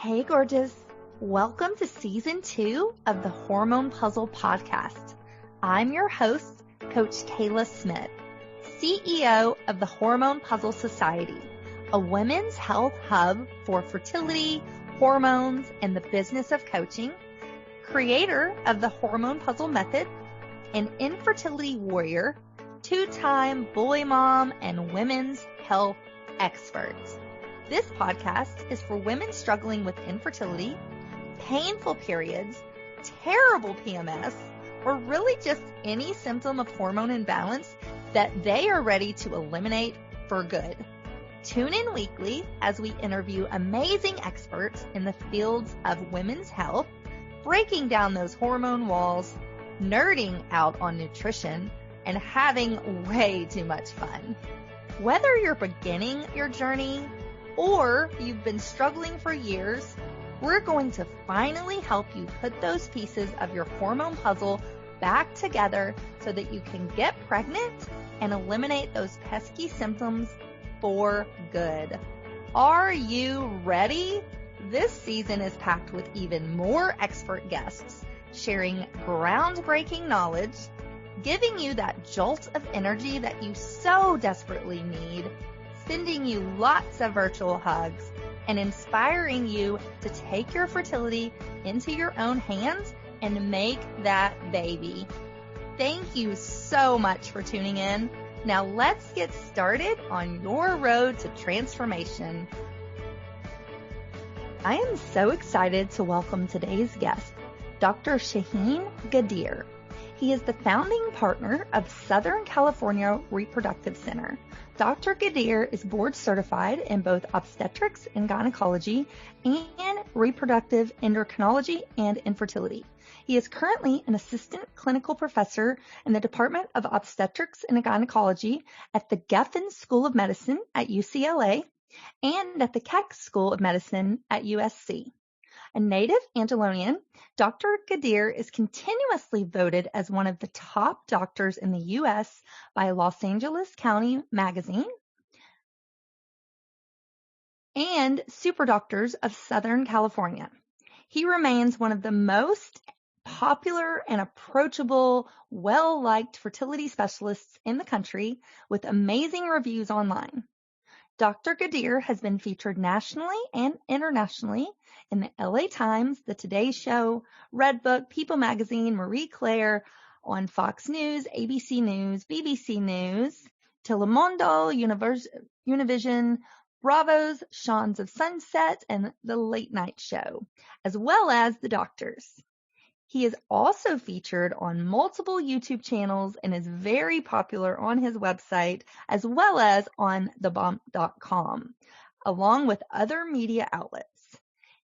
Hey, gorgeous. Welcome to Season 2 of the Hormone Puzzle Podcast. I'm your host, Coach Kayla Smith, CEO of the Hormone Puzzle Society, a women's health hub for fertility, hormones, and the business of coaching, creator of the Hormone Puzzle Method, an infertility warrior, two-time boy mom, and women's health expert. This podcast is for women struggling with infertility, painful periods, terrible PMS, or really just any symptom of hormone imbalance that they are ready to eliminate for good. Tune in weekly as we interview amazing experts in the fields of women's health, breaking down those hormone walls, nerding out on nutrition, and having way too much fun. Whether you're beginning your journey or you've been struggling for years, we're going to finally help you put those pieces of your hormone puzzle back together so that you can get pregnant and eliminate those pesky symptoms for good. Are you ready? This season is packed with even more expert guests sharing groundbreaking knowledge, giving you that jolt of energy that you so desperately need, sending you lots of virtual hugs, and inspiring you to take your fertility into your own hands and make that baby. Thank you so much for tuning in. Now let's get started on your road to transformation. I am so excited to welcome today's guest, Dr. Shahin Ghadir. He is the founding partner of Southern California Reproductive Center. Dr. Ghadir is board certified in both Obstetrics and Gynecology and Reproductive Endocrinology and Infertility. He is currently an assistant clinical professor in the Department of Obstetrics and Gynecology at the Geffen School of Medicine at UCLA and at the Keck School of Medicine at USC. A native Angeleno, Dr. Ghadir is continuously voted as one of the top doctors in the U.S. by Los Angeles County Magazine and Super Doctors of Southern California. He remains one of the most popular and approachable, well-liked fertility specialists in the country with amazing reviews online. Dr. Ghadir has been featured nationally and internationally in the LA Times, The Today Show, Redbook, People Magazine, Marie Claire, on Fox News, ABC News, BBC News, Telemundo, Univision, Bravo's Sons of Sunset, and The Late Night Show, as well as The Doctors. He is also featured on multiple YouTube channels and is very popular on his website as well as on thebump.com, along with other media outlets.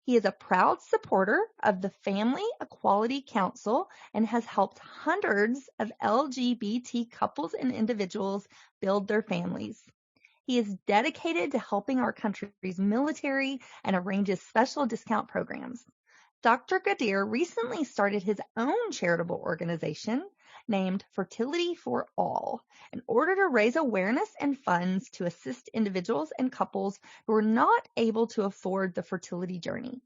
He is a proud supporter of the Family Equality Council and has helped hundreds of LGBT couples and individuals build their families. He is dedicated to helping our country's military and arranges special discount programs. Dr. Ghadir recently started his own charitable organization named Fertility for All in order to raise awareness and funds to assist individuals and couples who are not able to afford the fertility journey.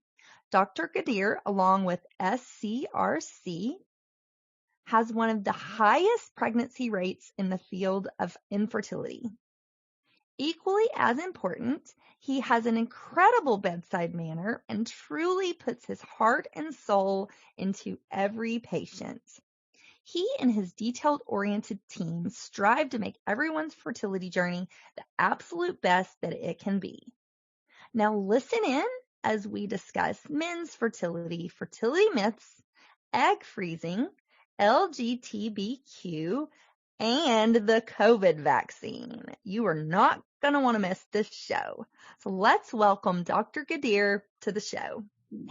Dr. Ghadir, along with SCRC, has one of the highest pregnancy rates in the field of infertility. Equally as important, he has an incredible bedside manner and truly puts his heart and soul into every patient. He and his detailed-oriented team strive to make everyone's fertility journey the absolute best that it can be. Now listen in as we discuss men's fertility, fertility myths, egg freezing, LGBTQ, and the COVID vaccine. You are not going to want to miss this show. So let's welcome Dr. Ghadir to the show.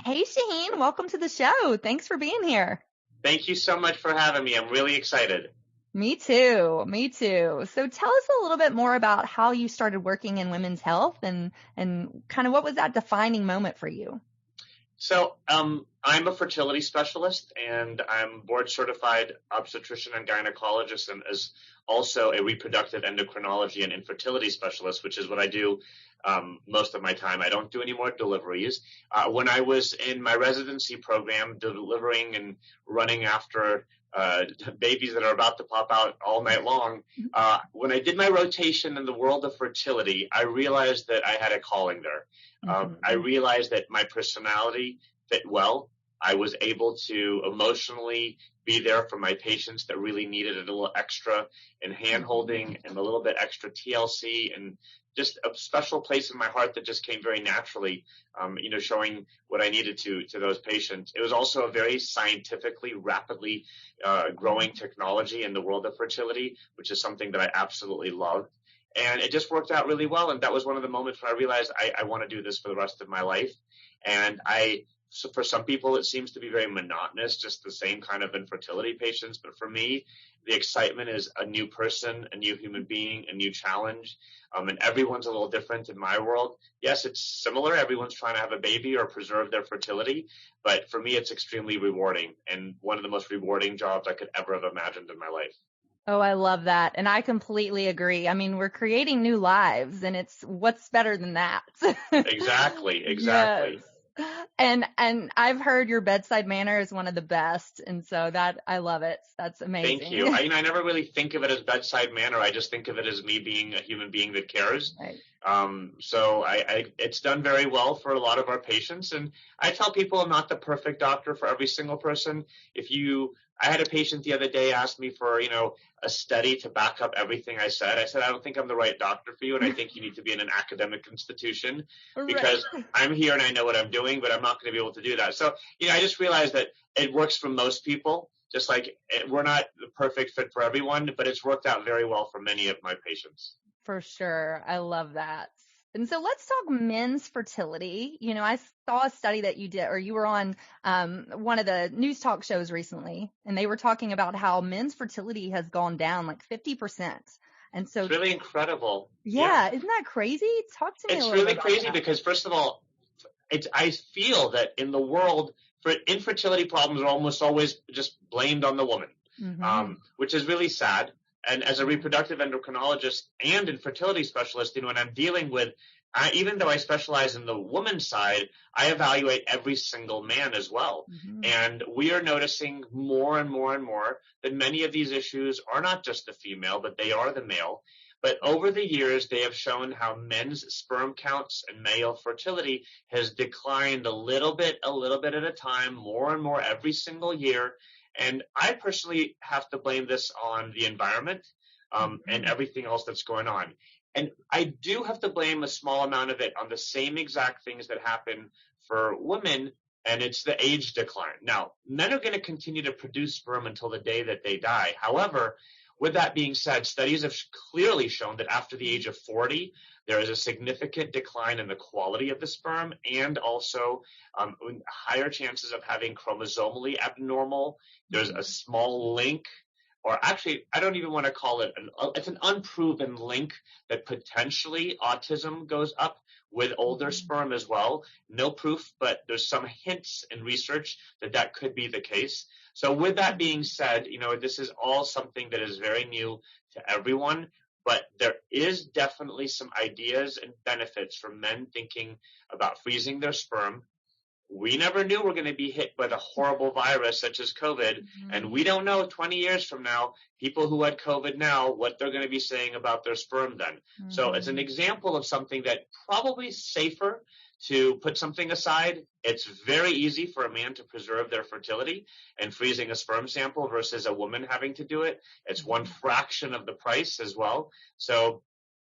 Hey, Shahin, welcome to the show. Thanks for being here. Thank you so much for having me. I'm really excited. Me too. So tell us a little bit more about how you started working in women's health and kind of what was that defining moment for you? So I'm a fertility specialist, and I'm board certified obstetrician and gynecologist, and as also a reproductive endocrinology and infertility specialist, which is what I do most of my time. I don't do any more deliveries. When I was in my residency program, delivering and running after babies that are about to pop out all night long, when I did my rotation in the world of fertility, I realized that I had a calling there. I realized that my personality fit well. I was able to emotionally be there for my patients that really needed a little extra in hand-holding and a little bit extra TLC, and just a special place in my heart that just came very naturally, showing what I needed to those patients. It was also a very scientifically, rapidly growing technology in the world of fertility, which is something that I absolutely love. And it just worked out really well. And that was one of the moments where I realized I want to do this for the rest of my life. And so for some people, it seems to be very monotonous, just the same kind of infertility patients. But for me, the excitement is a new person, a new human being, a new challenge. And everyone's a little different in my world. Yes, it's similar. Everyone's trying to have a baby or preserve their fertility. But for me, it's extremely rewarding, and one of the most rewarding jobs I could ever have imagined in my life. Oh, I love that. And I completely agree. I mean, we're creating new lives, and what's better than that? Exactly. Yes. And I've heard your bedside manner is one of the best. And so I love it. That's amazing. Thank you. I never really think of it as bedside manner. I just think of it as me being a human being that cares. Right. So it's done very well for a lot of our patients. And I tell people I'm not the perfect doctor for every single person. I had a patient the other day ask me for, a study to back up everything I said. I said, I don't think I'm the right doctor for you, and I think you need to be in an academic institution because I'm here and I know what I'm doing, but I'm not going to be able to do that. So, I just realized that it works for most people, just like we're not the perfect fit for everyone, but it's worked out very well for many of my patients. For sure. I love that. And so let's talk men's fertility. I saw a study that you did, or you were on one of the news talk shows recently, and they were talking about how men's fertility has gone down like 50%. And so it's really incredible. Yeah. Isn't that crazy? Talk to me a little bit. It's really crazy because, first of all, I feel that in the world, infertility problems are almost always just blamed on the woman, which is really sad. And as a reproductive endocrinologist and infertility specialist, when I'm dealing with, even though I specialize in the woman's side, I evaluate every single man as well. And we are noticing more and more and more that many of these issues are not just the female, but they are the male. But over the years, they have shown how men's sperm counts and male fertility has declined a little bit at a time, more and more every single year. And I personally have to blame this on the environment and everything else that's going on. And I do have to blame a small amount of it on the same exact things that happen for women, and it's the age decline. Now, men are going to continue to produce sperm until the day that they die. However, with that being said, studies have clearly shown that after the age of 40, there is a significant decline in the quality of the sperm, and also higher chances of having chromosomally abnormal. There's a small link, or actually, I don't even want to call it it's an unproven link that potentially autism goes up with older sperm as well. No proof, but there's some hints in research that could be the case. So with that being said, this is all something that is very new to everyone, but there is definitely some ideas and benefits for men thinking about freezing their sperm. We never knew we're going to be hit by a horrible virus such as COVID, and we don't know 20 years from now, people who had COVID now, what they're going to be saying about their sperm then. So it's an example of something that probably is safer to put something aside. It's very easy for a man to preserve their fertility and freezing a sperm sample versus a woman having to do it. It's one fraction of the price as well. So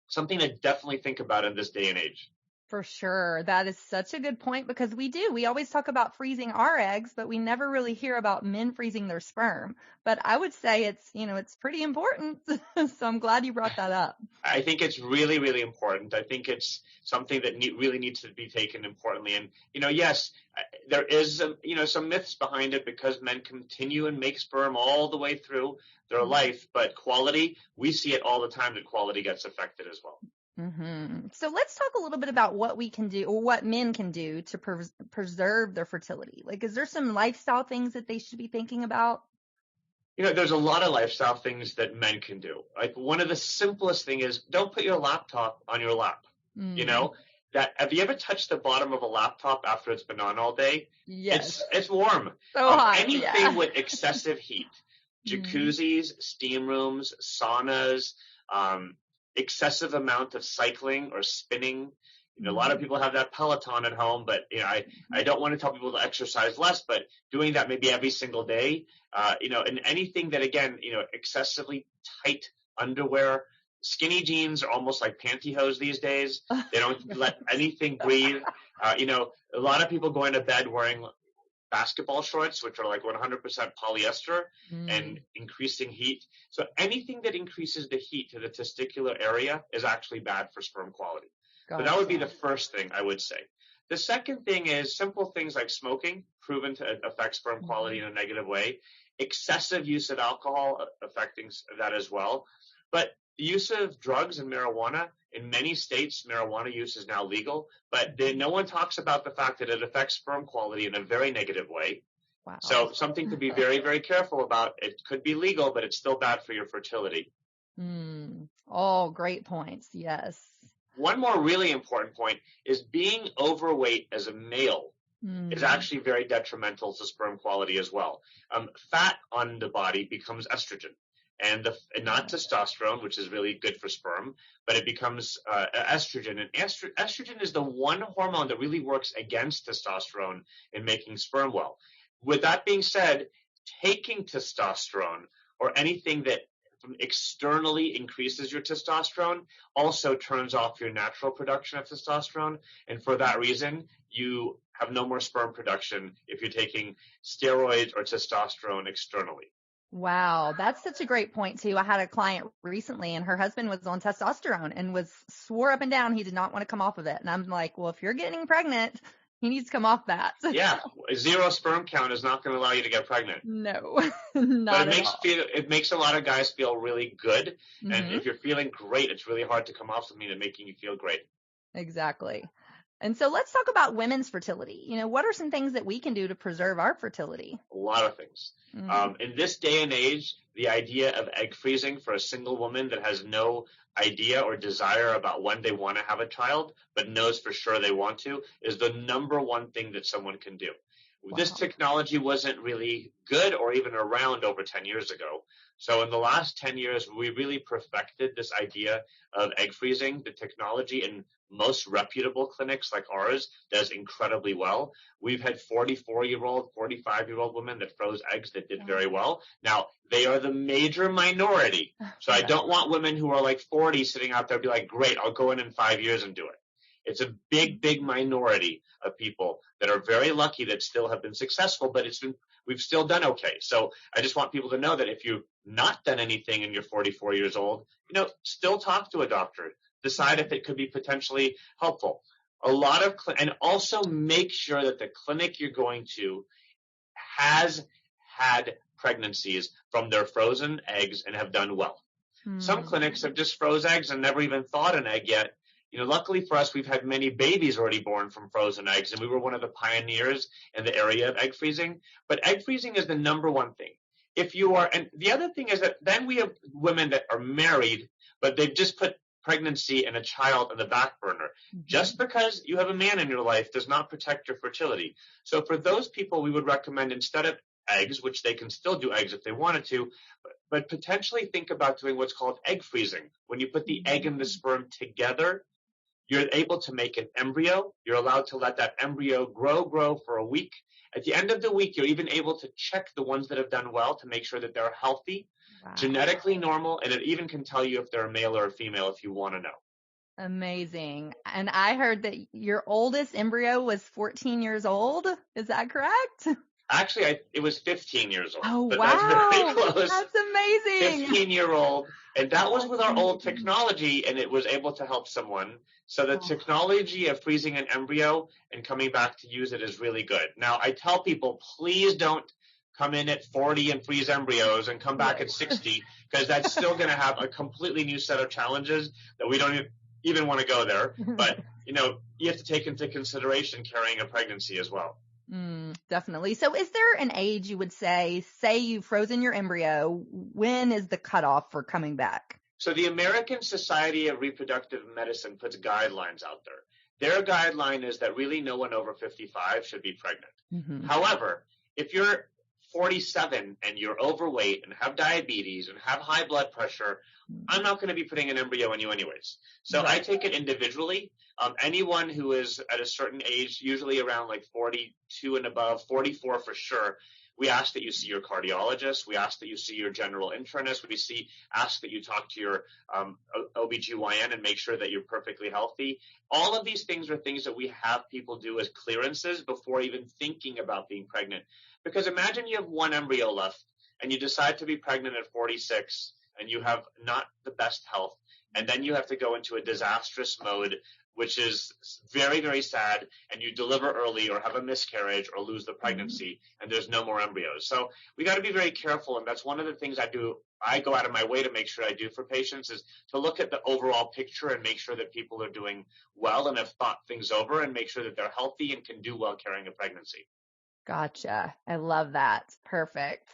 something to definitely think about in this day and age. For sure. That is such a good point, because we always talk about freezing our eggs, but we never really hear about men freezing their sperm. But I would say it's pretty important. So I'm glad you brought that up. I think it's really, really important. I think it's something that really needs to be taken importantly. And, yes, there is, some myths behind it, because men continue and make sperm all the way through their life. But quality, we see it all the time that quality gets affected as well. Mm-hmm. So let's talk a little bit about what we can do or what men can do to preserve their fertility. Like, is there some lifestyle things that they should be thinking about? There's a lot of lifestyle things that men can do. Like one of the simplest thing is don't put your laptop on your lap. Have you ever touched the bottom of a laptop after it's been on all day? Yes. It's warm. So hot. Anything with excessive heat, jacuzzis, steam rooms, saunas, excessive amount of cycling or spinning. A lot of people have that Peloton at home, but I don't want to tell people to exercise less, but doing that maybe every single day, and anything that, again, excessively tight underwear. Skinny jeans are almost like pantyhose these days. They don't let anything breathe. A lot of people going to bed wearing basketball shorts, which are like 100% polyester and increasing heat. So anything that increases the heat to the testicular area is actually bad for sperm quality. Gotcha. So that would be the first thing I would say. The second thing is simple things like smoking, proven to affect sperm quality in a negative way. Excessive use of alcohol affecting that as well. But the use of drugs and marijuana, in many states, marijuana use is now legal, but no one talks about the fact that it affects sperm quality in a very negative way. Wow. So something to be very, very careful about. It could be legal, but it's still bad for your fertility. Oh, great points. Yes. One more really important point is being overweight as a male is actually very detrimental to sperm quality as well. Fat on the body becomes estrogen. And not testosterone, which is really good for sperm, but it becomes estrogen. And estrogen is the one hormone that really works against testosterone in making sperm well. With that being said, taking testosterone or anything that externally increases your testosterone also turns off your natural production of testosterone. And for that reason, you have no more sperm production if you're taking steroids or testosterone externally. Wow, that's such a great point too. I had a client recently and her husband was on testosterone and swore up and down he did not want to come off of it. And I'm like, well, if you're getting pregnant, he needs to come off that. Yeah, zero sperm count is not going to allow you to get pregnant. No, not at all. It makes a lot of guys feel really good. And if you're feeling great, it's really hard to come off something that's making you feel great. Exactly. And so let's talk about women's fertility. What are some things that we can do to preserve our fertility? A lot of things. In this day and age, the idea of egg freezing for a single woman that has no idea or desire about when they want to have a child, but knows for sure they want to, is the number one thing that someone can do. Wow. This technology wasn't really good or even around over 10 years ago. So in the last 10 years, we really perfected this idea of egg freezing. The technology in most reputable clinics like ours does incredibly well. We've had 44-year-old, 45-year-old women that froze eggs that did very well. Now, they are the major minority. So I don't want women who are like 40 sitting out there be like, great, I'll go in 5 years and do it. It's a big, big minority of people that are very lucky that still have been successful, but we've still done okay. So I just want people to know that if you've not done anything and you're 44 years old, still talk to a doctor. Decide if it could be potentially helpful. And also make sure that the clinic you're going to has had pregnancies from their frozen eggs and have done well. Some clinics have just froze eggs and never even thawed an egg yet. Luckily for us, we've had many babies already born from frozen eggs, and we were one of the pioneers in the area of egg freezing. But egg freezing is the number one thing. And the other thing is that then we have women that are married, but they've just put pregnancy and a child on the back burner. Just because you have a man in your life does not protect your fertility. So for those people, we would recommend instead of eggs, which they can still do eggs if they wanted to, but potentially think about doing what's called egg freezing. When you put the egg and the sperm together, you're able to make an embryo. You're allowed to let that embryo grow for a week. At the end of the week, you're even able to check the ones that have done well to make sure that they're healthy, genetically normal, and it even can tell you if they're a male or a female if you want to know. Amazing. And I heard that your oldest embryo was 14 years old. Is that correct? Actually, it was 15 years old. Oh, but wow. That's very close. That's amazing. 15-year-old. And that was with our old technology, and it was able to help someone. So the technology of freezing an embryo and coming back to use it is really good. Now, I tell people, please don't come in at 40 and freeze embryos and come back at 60, because that's still going to have a completely new set of challenges that we don't even want to go there. But, you have to take into consideration carrying a pregnancy as well. Definitely. So is there an age you would say you've frozen your embryo, when is the cutoff for coming back? So the American Society of Reproductive Medicine puts guidelines out there. Their guideline is that really no one over 55 should be pregnant. However, if you're 47 and you're overweight and have diabetes and have high blood pressure, I'm not going to be putting an embryo in you anyways. So I take it individually. Anyone who is at a certain age, usually around like 42 and above, 44 for sure, we ask that you see your cardiologist. We ask that you see your general internist. Ask that you talk to your OBGYN and make sure that you're perfectly healthy. All of these things are things that we have people do as clearances before even thinking about being pregnant. Because imagine you have one embryo left and you decide to be pregnant at 46 and you have not the best health. And then you have to go into a disastrous mode, which is very, very sad, and you deliver early or have a miscarriage or lose the pregnancy, and there's no more embryos. So we got to be very careful, and that's one of the things I do. I go out of my way to make sure I do for patients is to look at the overall picture and make sure that people are doing well and have thought things over and make sure that they're healthy and can do well carrying a pregnancy. Gotcha. I love that. Perfect.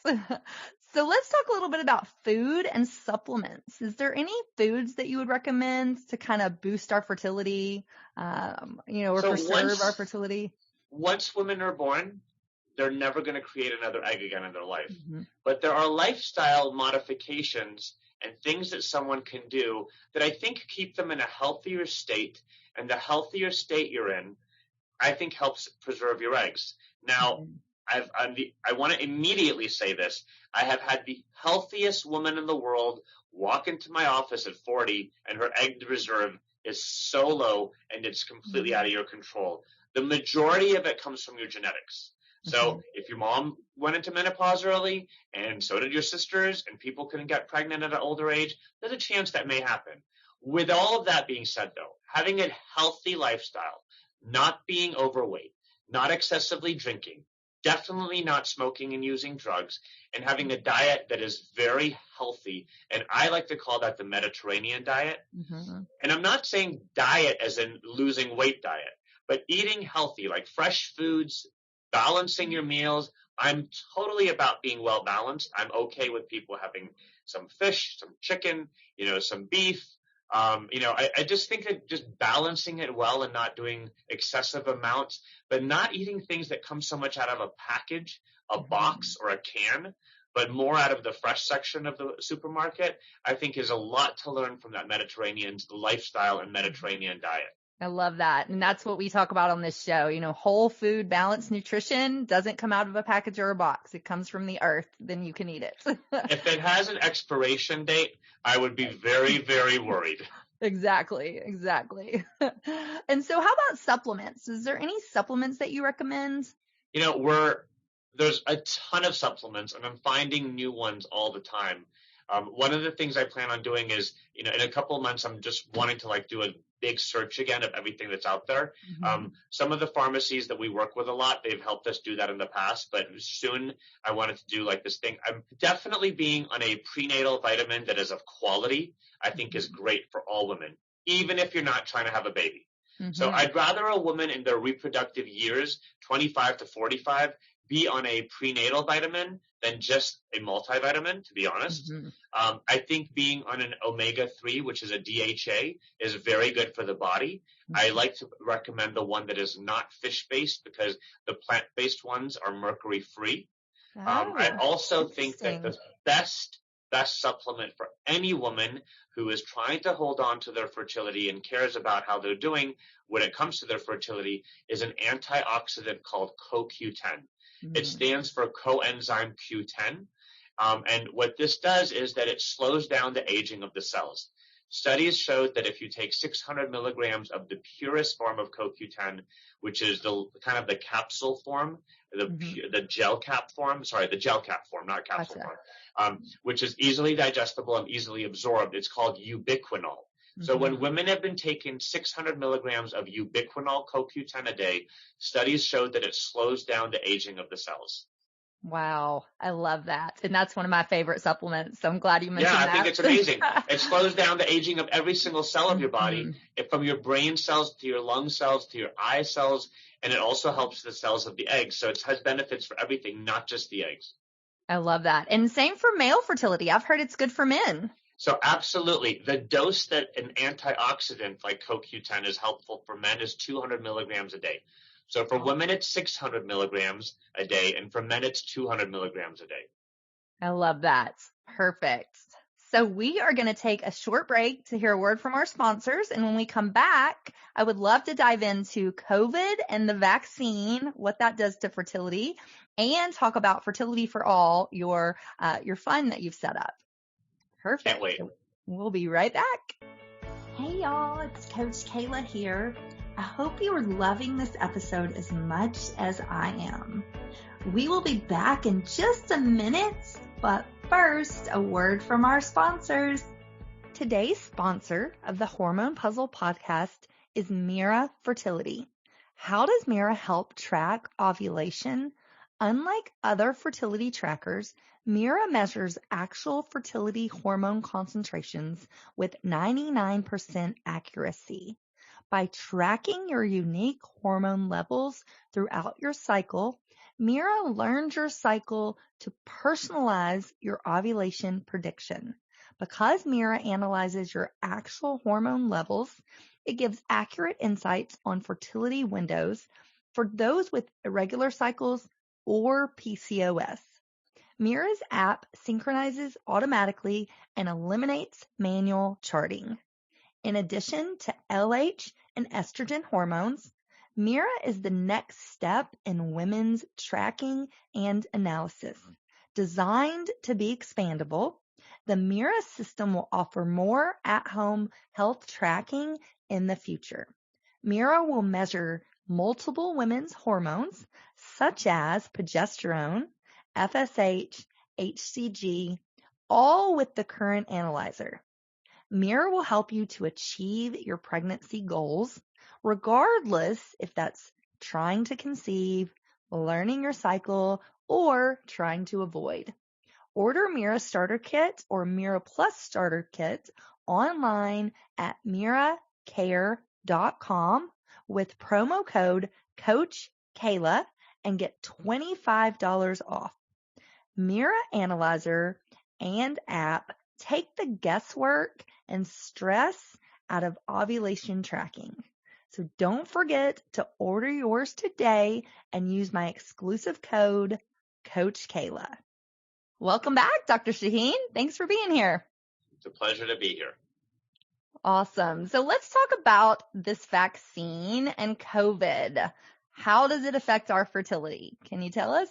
So let's talk a little bit about food and supplements. Is there any foods that you would recommend to kind of boost our fertility, or preserve our fertility? Once women are born, they're never going to create another egg again in their life. But there are lifestyle modifications and things that someone can do that I think keep them in a healthier state. And the healthier state you're in, I think helps preserve your eggs. Now, I want to immediately say this. I have had the healthiest woman in the world walk into my office at 40, and her egg reserve is so low, and it's completely out of your control. The majority of it comes from your genetics. So if your mom went into menopause early, and so did your sisters, and people couldn't get pregnant at an older age, there's a chance that may happen. With all of that being said, though, having a healthy lifestyle, not being overweight, not excessively drinking, definitely not smoking and using drugs, and having a diet that is very healthy. And I like to call that the Mediterranean diet. And I'm not saying diet as in losing weight diet, but eating healthy, like fresh foods, balancing your meals. I'm totally about being well balanced. I'm okay with people having some fish, some chicken, some beef. I just think that just balancing it well and not doing excessive amounts, but not eating things that come so much out of a package, a box, or a can, but more out of the fresh section of the supermarket, I think is a lot to learn from that Mediterranean lifestyle and Mediterranean diet. I love that. And that's what we talk about on this show. Whole food, balanced nutrition doesn't come out of a package or a box. It comes from the earth. Then you can eat it. If it has an expiration date, I would be very, very worried. Exactly. And so how about supplements? Is there any supplements that you recommend? There's a ton of supplements, and I'm finding new ones all the time. One of the things I plan on doing is, in a couple of months, I'm just wanting to do a big search again of everything that's out there. Some of the pharmacies that we work with a lot, they've helped us do that in the past, but soon I wanted to do this thing. I'm definitely being on a prenatal vitamin that is of quality, I think is great for all women, even if you're not trying to have a baby. So I'd rather a woman in their reproductive years, 25 to 45, be on a prenatal vitamin than just a multivitamin, to be honest. I think being on an omega-3, which is a DHA, is very good for the body. I like to recommend the one that is not fish-based because the plant-based ones are mercury-free. I also think that the best supplement for any woman who is trying to hold on to their fertility and cares about how they're doing when it comes to their fertility is an antioxidant called CoQ10. It stands for coenzyme Q10. And what this does is that it slows down the aging of the cells. Studies showed that if you take 600 milligrams of the purest form of CoQ10, which is the kind of the capsule form, the gel cap form, not capsule form, which is easily digestible and easily absorbed. It's called ubiquinol. So when women have been taking 600 milligrams of ubiquinol CoQ10 a day, studies showed that it slows down the aging of the cells. Wow. I love that. And that's one of my favorite supplements. So I'm glad you mentioned that. Yeah, I think it's amazing. It slows down the aging of every single cell of your body, from your brain cells to your lung cells to your eye cells. And it also helps the cells of the eggs. So it has benefits for everything, not just the eggs. I love that. And same for male fertility. I've heard it's good for men. So absolutely. The dose that an antioxidant like CoQ10 is helpful for men is 200 milligrams a day. So for women, it's 600 milligrams a day, and for men, it's 200 milligrams a day. I love that. Perfect. So we are going to take a short break to hear a word from our sponsors. And when we come back, I would love to dive into COVID and the vaccine, what that does to fertility, and talk about Fertility for All, your fund that you've set up. Perfect. Can't wait. We'll be right back. Hey y'all, it's Coach Kayla here. I hope you are loving this episode as much as I am. We will be back in just a minute, but first, a word from our sponsors. Today's sponsor of the Hormone P.U.Z.Z.L.E Podcast is Mira Fertility. How does Mira help track ovulation? Unlike other fertility trackers, Mira measures actual fertility hormone concentrations with 99% accuracy. By tracking your unique hormone levels throughout your cycle, Mira learns your cycle to personalize your ovulation prediction. Because Mira analyzes your actual hormone levels, it gives accurate insights on fertility windows for those with irregular cycles or PCOS. Mira's app synchronizes automatically and eliminates manual charting. In addition to LH and estrogen hormones, Mira is the next step in women's tracking and analysis. Designed to be expandable, the Mira system will offer more at-home health tracking in the future. Mira will measure multiple women's hormones, such as progesterone, FSH, HCG, all with the current analyzer. Mira will help you to achieve your pregnancy goals, regardless if that's trying to conceive, learning your cycle, or trying to avoid. Order Mira Starter Kit or Mira Plus Starter Kit online at miracare.com with promo code Coach Kayla and get $25 off. Mira Analyzer and app take the guesswork and stress out of ovulation tracking. So don't forget to order yours today and use my exclusive code, Coach Kayla. Welcome back, Dr. Shahin. Thanks for being here. It's a pleasure to be here. Awesome. So let's talk about this vaccine and COVID. How does it affect our fertility? Can you tell us?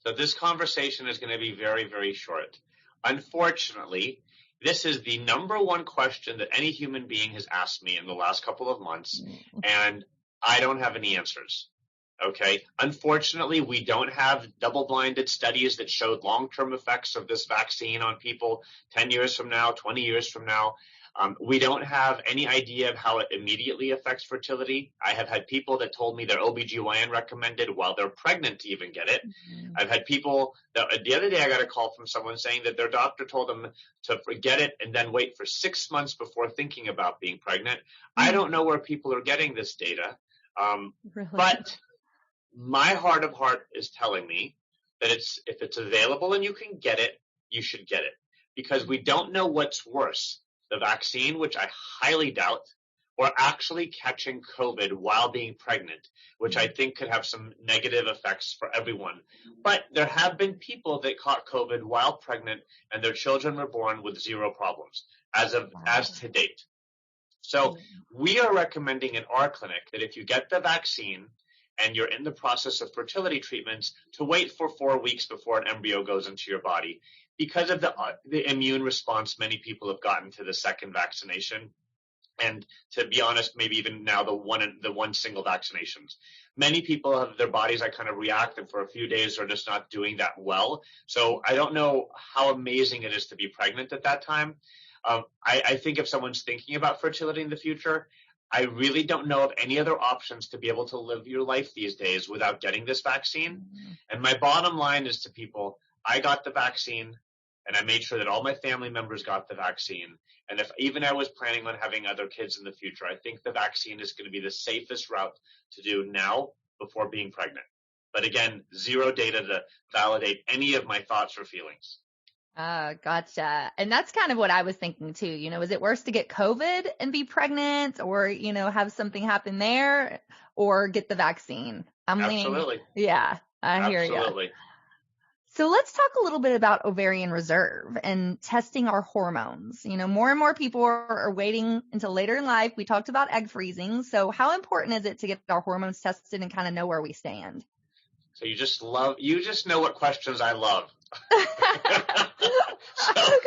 So this conversation is going to be very, very short. Unfortunately, this is the number one question that any human being has asked me in the last couple of months, and I don't have any answers. Okay. Unfortunately, we don't have double-blinded studies that showed long-term effects of this vaccine on people 10 years from now, 20 years from now. We don't have any idea of how it immediately affects fertility. I have had people that told me their OBGYN recommended while they're pregnant to even get it. I've had people that the other day I got a call from someone saying that their doctor told them to forget it and then wait for 6 months before thinking about being pregnant. I don't know where people are getting this data. Really? But my heart of heart is telling me that if it's available and you can get it, you should get it, because we don't know what's worse, the vaccine, which I highly doubt, or actually catching COVID while being pregnant, which I think could have some negative effects for everyone. But there have been people that caught COVID while pregnant and their children were born with zero problems as to date. So we are recommending in our clinic that if you get the vaccine and you're in the process of fertility treatments, to wait for 4 weeks before an embryo goes into your body, because of the immune response many people have gotten to the second vaccination. And to be honest, maybe even now the one single vaccinations. Many people have their bodies that kind of react, and for a few days are just not doing that well. So I don't know how amazing it is to be pregnant at that time. I think if someone's thinking about fertility in the future, I really don't know of any other options to be able to live your life these days without getting this vaccine. And my bottom line is to people, I got the vaccine and I made sure that all my family members got the vaccine. And if even I was planning on having other kids in the future, I think the vaccine is going to be the safest route to do now before being pregnant. But again, zero data to validate any of my thoughts or feelings. Gotcha. And that's kind of what I was thinking too. Is it worse to get COVID and be pregnant or, have something happen there or get the vaccine? Absolutely. I hear you. Absolutely. So let's talk a little bit about ovarian reserve and testing our hormones. More and more people are waiting until later in life. We talked about egg freezing. So how important is it to get our hormones tested and kind of know where we stand? So you just know what questions I love. Because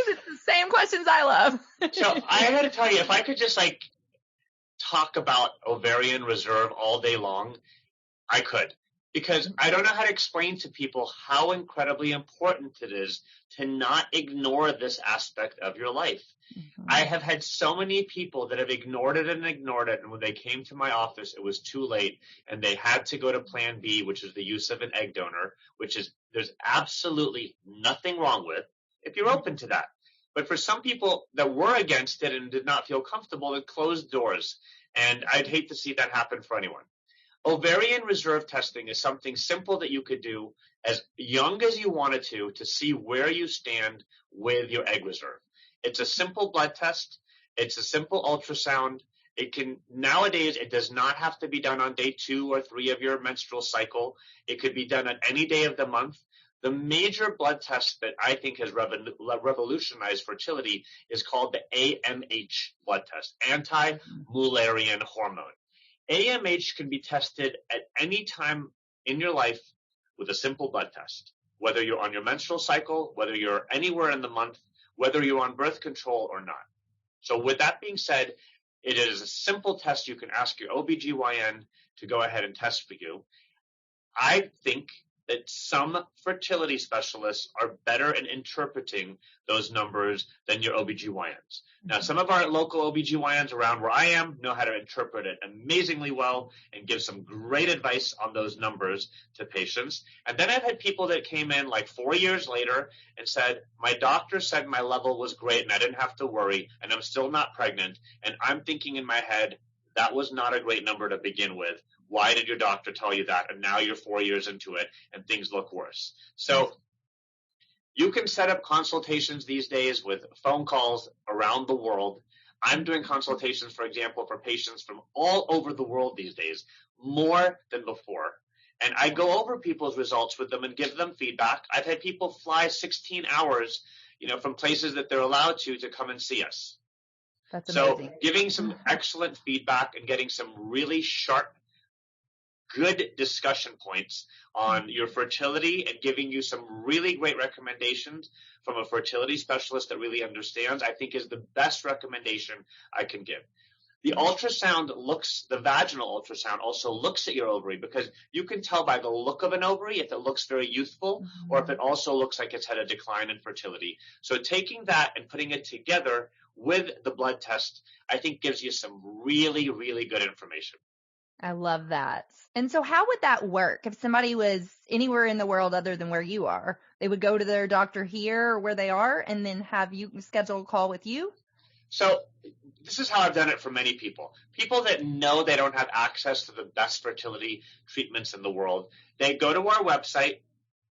it's the same questions I love. So I got to tell you, if I could just talk about ovarian reserve all day long, I could. Because I don't know how to explain to people how incredibly important it is to not ignore this aspect of your life. Mm-hmm. I have had so many people that have ignored it, and when they came to my office, it was too late, and they had to go to Plan B, which is the use of an egg donor, there's absolutely nothing wrong with if you're open to that. But for some people that were against it and did not feel comfortable, it closed doors, and I'd hate to see that happen for anyone. Ovarian reserve testing is something simple that you could do as young as you wanted to see where you stand with your egg reserve. It's a simple blood test. It's a simple ultrasound. Nowadays, it does not have to be done on day 2 or 3 of your menstrual cycle. It could be done on any day of the month. The major blood test that I think has revolutionized fertility is called the AMH blood test, anti-Mullerian hormone. AMH can be tested at any time in your life with a simple blood test, whether you're on your menstrual cycle, whether you're anywhere in the month, whether you're on birth control or not. So with that being said, it is a simple test. You can ask your OBGYN to go ahead and test for you. I think that some fertility specialists are better in interpreting those numbers than your OBGYNs. Now, some of our local OBGYNs around where I am know how to interpret it amazingly well and give some great advice on those numbers to patients. And then I've had people that came in 4 years later and said, my doctor said my level was great and I didn't have to worry and I'm still not pregnant. And I'm thinking in my head, that was not a great number to begin with. Why did your doctor tell you that? And now you're 4 years into it and things look worse. So you can set up consultations these days with phone calls around the world. I'm doing consultations, for example, for patients from all over the world these days, more than before. And I go over people's results with them and give them feedback. I've had people fly 16 hours, from places that they're allowed to come and see us. That's amazing. So giving some excellent feedback and getting some really sharp, good discussion points on your fertility and giving you some really great recommendations from a fertility specialist that really understands, I think is the best recommendation I can give. The vaginal ultrasound also looks at your ovary because you can tell by the look of an ovary if it looks very youthful or if it also looks like it's had a decline in fertility. So taking that and putting it together with the blood test, I think gives you some really, really good information. I love that. And so how would that work if somebody was anywhere in the world other than where you are? They would go to their doctor here or where they are and then have you schedule a call with you? So this is how I've done it for many people. People that know they don't have access to the best fertility treatments in the world, they go to our website,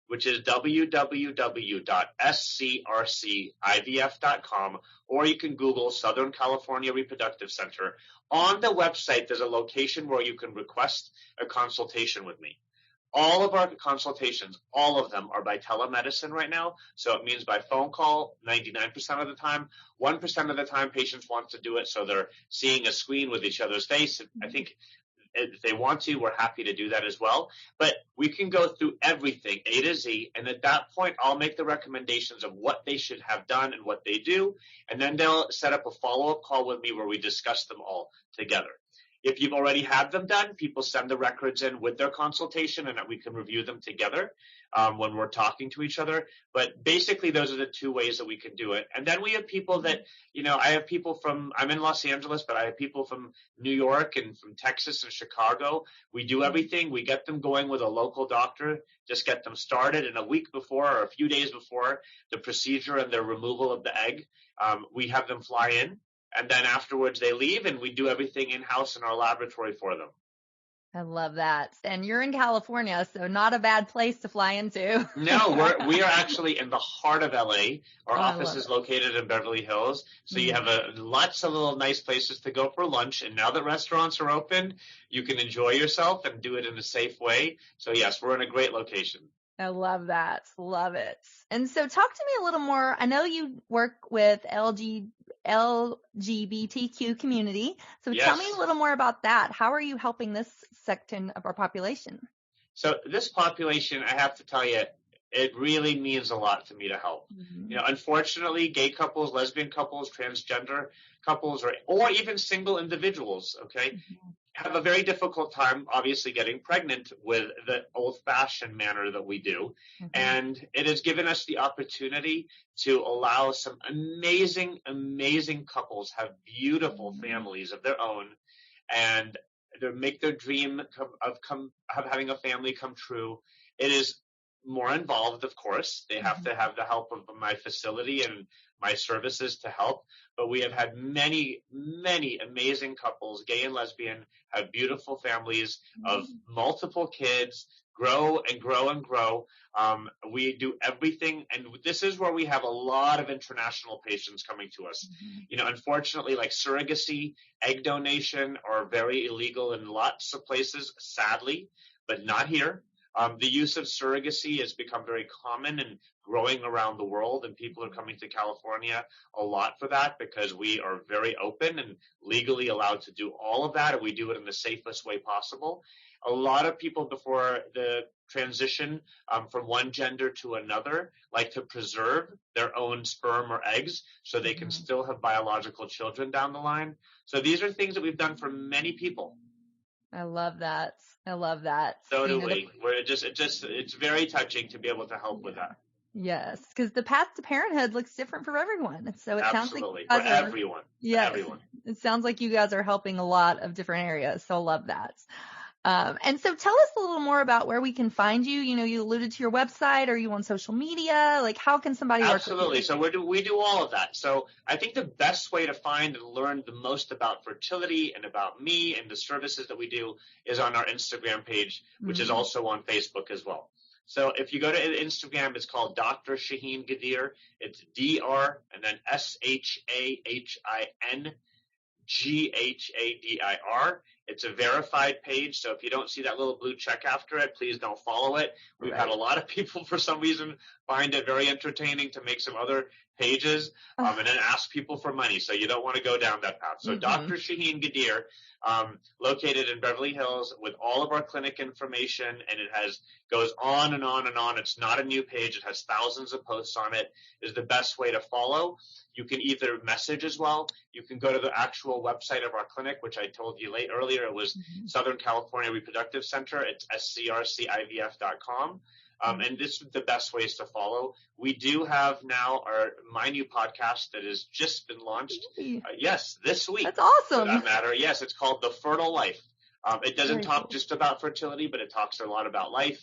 which is www.scrcivf.com, or you can Google Southern California Reproductive Center. On the website, there's a location where you can request a consultation with me. All of our consultations, all of them are by telemedicine right now. So it means by phone call 99% of the time. 1% of the time, patients want to do it so they're seeing a screen with each other's face. I think if they want to, we're happy to do that as well. But we can go through everything, A to Z, and at that point, I'll make the recommendations of what they should have done and what they do, and then they'll set up a follow-up call with me where we discuss them all together. If you've already had them done, people send the records in with their consultation, and that we can review them together when we're talking to each other. But basically, those are the two ways that we can do it. And then we have people that, I have people I'm in Los Angeles, but I have people from New York and from Texas and Chicago. We do everything. We get them going with a local doctor, just get them started. And a week before or a few days before the procedure and the removal of the egg, we have them fly in. And then afterwards they leave, and we do everything in-house in our laboratory for them. I love that. And you're in California, so not a bad place to fly into. No, we are actually in the heart of LA. Our office is located in Beverly Hills. So you have lots of little nice places to go for lunch. And now that restaurants are open, you can enjoy yourself and do it in a safe way. So yes, we're in a great location. I love that. Love it. And so talk to me a little more. I know you work with LGBTQ community. So tell me a little more about that. How are you helping this section of our population? So this population, I have to tell you, it really means a lot to me to help. Unfortunately, gay couples, lesbian couples, transgender couples, or even single individuals, have a very difficult time, obviously, getting pregnant with the old-fashioned manner that we do. And it has given us the opportunity to allow some amazing, amazing couples have beautiful families of their own and make their dream of having a family come true. It is more involved, of course. They have to have the help of my facility and my services to help. But we have had many, many amazing couples, gay and lesbian, have beautiful families of multiple kids, grow and grow and grow. We do everything. And this is where we have a lot of international patients coming to us. Unfortunately, like surrogacy, egg donation are very illegal in lots of places, sadly, but not here. The use of surrogacy has become very common and growing around the world, and people are coming to California a lot for that because we are very open and legally allowed to do all of that, and we do it in the safest way possible. A lot of people before the transition from one gender to another like to preserve their own sperm or eggs so they can still have biological children down the line. So these are things that we've done for many people. I love that. I love that. So do we. It's very touching to be able to help with that. Yes, because the path to parenthood looks different for everyone. So it sounds like for everyone. Yeah, everyone. It sounds like you guys are helping a lot of different areas. So I love that. And so tell us a little more about where we can find you. You alluded to your website. Are you on social media? Like, how can somebody work with you? Absolutely. So we do all of that. So I think the best way to find and learn the most about fertility and about me and the services that we do is on our Instagram page, which is also on Facebook as well. So if you go to Instagram, it's called Dr. Shahin Ghadir. It's Dr. and then ShahinGhadir. It's a verified page, so if you don't see that little blue check after it, please don't follow it. We've had a lot of people, for some reason, find it very entertaining to make some other pages and then ask people for money, so you don't want to go down that path. So Dr. Shahin Ghadir, located in Beverly Hills with all of our clinic information, and it goes on and on and on. It's not a new page. It has thousands of posts on it. Is the best way to follow. You can either message as well. You can go to the actual website of our clinic, which I told you earlier. It was Southern California Reproductive Center. It's scrcivf.com. And this is the best ways to follow. We do have now my new podcast that has just been launched. This week. That's awesome. For that matter. Yes, it's called The Fertile Life. It doesn't talk just about fertility, but it talks a lot about life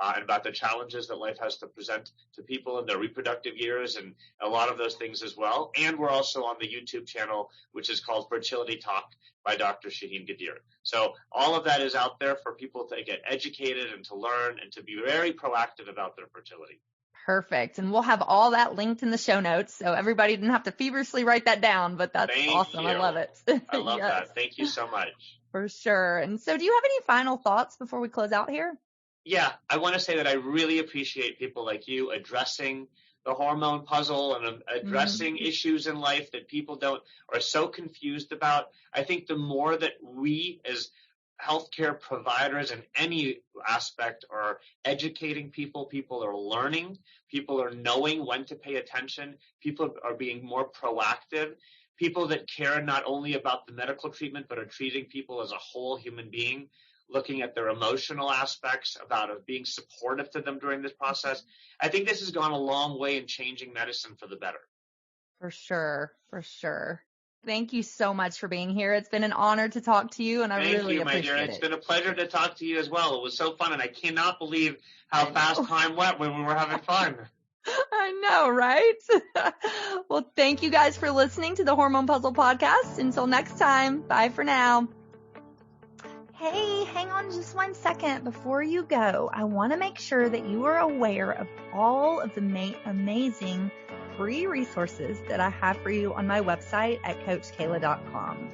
and about the challenges that life has to present to people in their reproductive years and a lot of those things as well. And we're also on the YouTube channel, which is called Fertility Talk by Dr. Shahin Ghadir. So all of that is out there for people to get educated and to learn and to be very proactive about their fertility. Perfect. And we'll have all that linked in the show notes, so everybody didn't have to feverishly write that down, but that's awesome. I love it. I love that. Thank you so much. For sure. And so do you have any final thoughts before we close out here? Yeah, I want to say that I really appreciate people like you addressing the hormone puzzle and addressing issues in life that people are so confused about. I think the more that we as healthcare providers in any aspect are educating people are learning, people are knowing when to pay attention, people are being more proactive, people that care not only about the medical treatment, but are treating people as a whole human being, looking at their emotional aspects, about being supportive to them during this process. I think this has gone a long way in changing medicine for the better. For sure. For sure. Thank you so much for being here. It's been an honor to talk to you, and I really appreciate it. Thank you, my dear. It's been a pleasure to talk to you as well. It was so fun, and I cannot believe how fast time went when we were having fun. I know, right? Well, thank you guys for listening to the Hormone Puzzle Podcast. Until next time, bye for now. Hey, hang on just 1 second before you go. I want to make sure that you are aware of all of the amazing free resources that I have for you on my website at CoachKayla.com.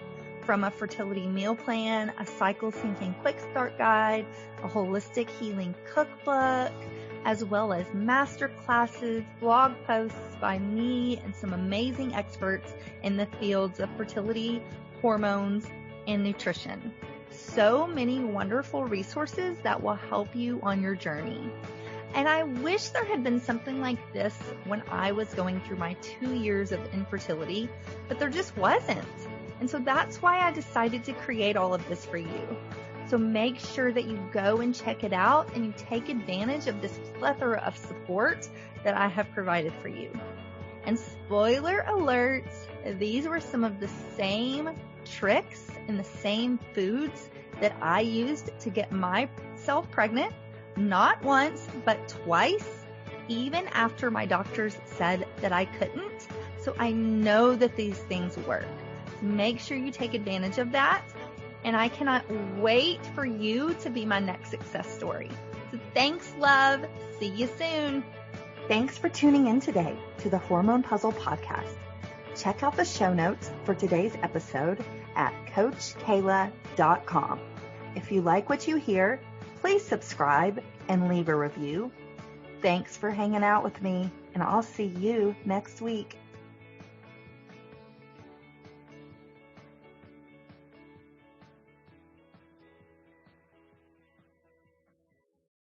From a fertility meal plan, a cycle syncing quick start guide, a holistic healing cookbook, as well as master classes, blog posts by me and some amazing experts in the fields of fertility, hormones, and nutrition. So many wonderful resources that will help you on your journey. And I wish there had been something like this when I was going through my 2 years of infertility, but there just wasn't. And so that's why I decided to create all of this for you. So make sure that you go and check it out and you take advantage of this plethora of support that I have provided for you. And spoiler alert, these were some of the same tricks and the same foods that I used to get myself pregnant, not once, but twice, even after my doctors said that I couldn't. So I know that these things work. Make sure you take advantage of that. And I cannot wait for you to be my next success story. So thanks, love. See you soon. Thanks for tuning in today to the Hormone Puzzle Podcast. Check out the show notes for today's episode at CoachKayla.com. If you like what you hear, please subscribe and leave a review. Thanks for hanging out with me, and I'll see you next week.